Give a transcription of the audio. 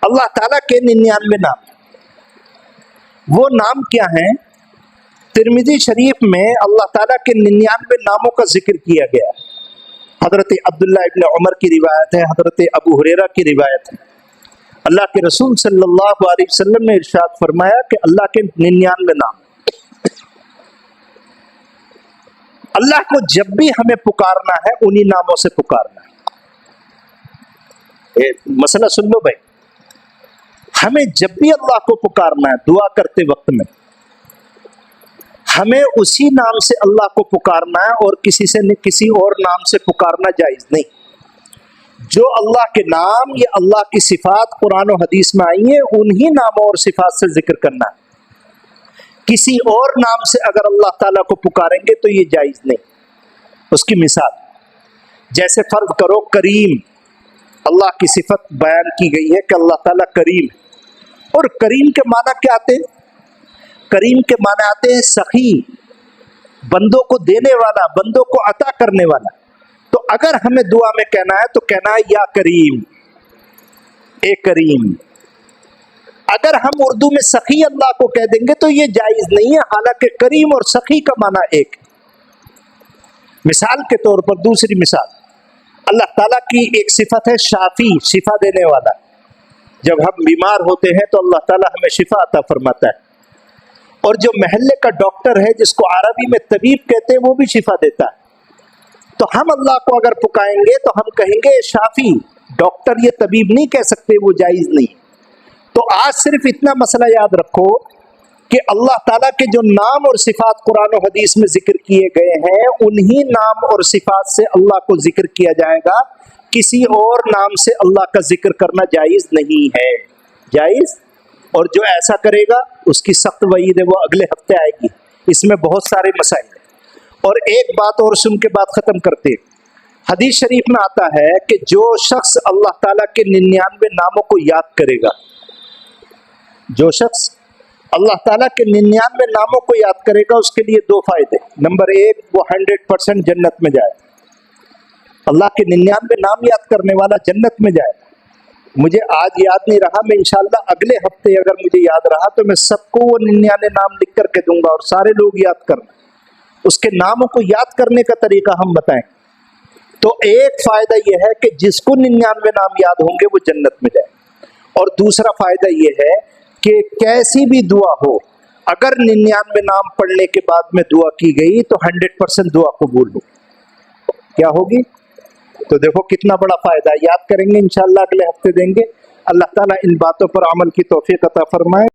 اللہ تعالیٰ کے 99 نام، وہ نام کیا ہیں؟ ترمذی شریف میں اللہ تعالیٰ کے 99 ناموں کا ذکر کیا گیا۔ حضرت عبداللہ ابن عمر کی روایت ہے، حضرت ابو ہریرہ کی روایت ہے۔ اللہ کے رسول صلی اللہ علیہ وسلم نے ارشاد فرمایا کہ اللہ کے 99 نام، اللہ کو جب بھی ہمیں پکارنا ہے انہی ناموں سے پکارنا ہے۔ مسئلہ سن لو بھائی، ہمیں جب بھی اللہ کو پکارنا ہے دعا کرتے وقت میں، ہمیں اسی نام سے اللہ کو پکارنا ہے، اور کسی اور نام سے پکارنا جائز نہیں۔ جو اللہ کے نام یا اللہ کی صفات قرآن و حدیث میں آئی ہیں انہی ناموں اور صفات سے ذکر کرنا ہے۔ کسی اور نام سے اگر اللہ تعالیٰ کو پکاریں گے تو یہ جائز نہیں۔ اس کی مثال جیسے فرض کرو کریم، اللہ کی صفت بیان کی گئی ہے کہ اللہ تعالیٰ کریم، اور کریم کے معنی کیا آتے ہیں؟ کریم کے معنی آتے ہیں سخی، بندوں کو دینے والا، بندوں کو عطا کرنے والا۔ تو اگر ہمیں دعا میں کہنا ہے تو کہنا ہے یا کریم، اے کریم۔ اگر ہم اردو میں سخی اللہ کو کہہ دیں گے تو یہ جائز نہیں ہے، حالانکہ کریم اور سخی کا معنی ایک۔ مثال کے طور پر دوسری مثال، اللہ تعالیٰ کی ایک صفت ہے شافی، شفا دینے والا۔ جب ہم بیمار ہوتے ہیں تو اللہ تعالیٰ ہمیں شفا عطا فرماتا ہے، اور جو محلے کا ڈاکٹر ہے جس کو عربی میں طبیب کہتے ہیں وہ بھی شفا دیتا ہے۔ تو ہم اللہ کو اگر پکاریں گے تو ہم کہیں گے شافی، ڈاکٹر یہ طبیب نہیں کہہ سکتے، وہ جائز نہیں۔ تو آج صرف اتنا مسئلہ یاد رکھو کہ اللہ تعالیٰ کے جو نام اور صفات قرآن و حدیث میں ذکر کیے گئے ہیں انہی نام اور صفات سے اللہ کو ذکر کیا جائے گا، کسی اور نام سے اللہ کا ذکر کرنا جائز نہیں ہے، جائز۔ اور جو ایسا کرے گا اس کی سخت وعید ہے، وہ اگلے ہفتے آئے گی، اس میں بہت سارے مسائل ہیں۔ اور ایک بات اور سن کے بعد ختم کرتے، حدیث شریف میں آتا ہے کہ جو شخص اللہ تعالیٰ کے 99 ناموں کو یاد کرے گا، جو شخص اللہ تعالیٰ کے 99 ناموں کو یاد کرے گا اس کے لیے 2 فائدے۔ نمبر 1، وہ 100% جنت میں جائے گا۔ اللہ کے 99 نام یاد کرنے والا جنت میں جائے گا۔ مجھے آج یاد نہیں رہا، میں انشاءاللہ اگلے ہفتے اگر مجھے یاد رہا تو میں سب کو وہ 99 نام لکھ کر کے دوں گا، اور سارے لوگ یاد کرنا۔ اس کے ناموں کو یاد کرنے کا طریقہ ہم بتائیں۔ تو ایک فائدہ یہ ہے کہ جس کو 99 نام یاد ہوں گے وہ جنت میں جائے، اور دوسرا فائدہ یہ ہے کہ کیسی بھی دعا ہو، اگر 99 نام پڑھنے کے بعد میں دعا کی گئی تو 100% دعا قبول ہوگی۔ کیا ہوگی؟ تو دیکھو کتنا بڑا فائدہ، یاد کریں گے انشاءاللہ، اگلے ہفتے دیں گے۔ اللہ تعالیٰ ان باتوں پر عمل کی توفیق عطا فرمائے۔